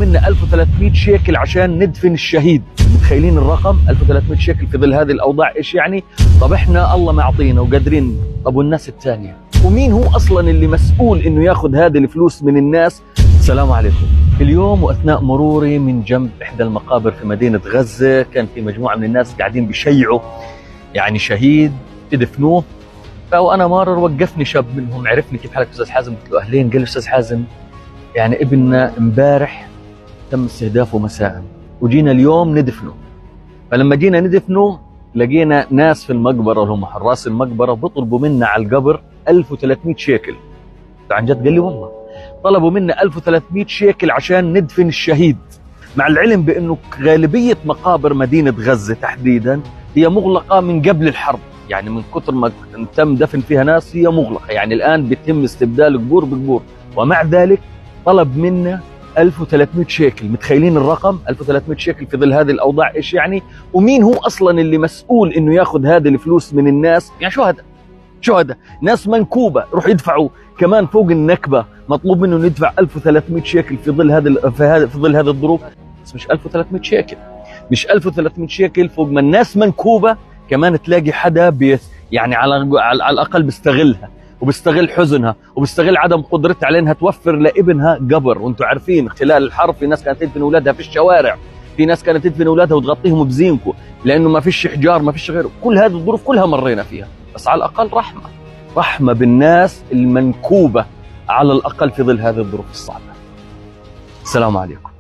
منا 1300 شيكل عشان ندفن الشهيد. متخيلين الرقم 1300 شيكل في ظل هذه الأوضاع إيش يعني؟ طب إحنا الله معطينا وقادرين، طب والناس الثانية؟ ومين هو أصلا اللي مسؤول إنه ياخذ هذه الفلوس من الناس؟ السلام عليكم. اليوم وأثناء مروري من جنب إحدى المقابر في مدينة غزة كان في مجموعة من الناس قاعدين بيشيعوا يعني شهيد يدفنوه، فأنا مارر وقفني شاب منهم، عرفني كيف حالك أستاذ حازم؟ قلت له أهلين. قال لي أستاذ حازم يعني ابننا امبارح تم استهدافه مساء وجينا اليوم ندفنه. فلما جينا ندفنه لقينا ناس في المقبرة اللي هم حراس المقبرة بيطلبوا منا على القبر 1300 شيكل. عن جد قال لي والله طلبوا منا 1300 شيكل عشان ندفن الشهيد، مع العلم بأنه غالبية مقابر مدينة غزة تحديدا هي مغلقة من قبل الحرب، يعني من كثر ما تم دفن فيها ناس هي مغلقة، يعني الآن بيتم استبدال قبور بقبور، ومع ذلك طلب منا 1300 شيكل. متخيلين الرقم 1300 شيكل في ظل هذه الأوضاع إيش يعني؟ ومين هو أصلا اللي مسؤول إنه ياخذ هذه الفلوس من الناس؟ يعني شو هذا ناس منكوبة روح يدفعوا كمان فوق النكبة، مطلوب منه انه يدفع 1300 شيكل في ظل هذه الظروف. بس مش 1300 شيكل، مش 1300 شيكل فوق ما الناس منكوبة كمان تلاقي حدا يعني على الأقل بيستغلها وبيستغل حزنها وبيستغل عدم قدرتها على انها توفر لابنها قبر. وانتم عارفين خلال الحرب في ناس كانت تدفن اولادها في الشوارع، في ناس كانت تدفن اولادها وتغطيهم بزينكو لانه ما فيش حجار ما فيش غيره. كل هذه الظروف كلها مرينا فيها، بس على الأقل رحمة بالناس المنكوبة على الأقل في ظل هذه الظروف الصعبة. السلام عليكم.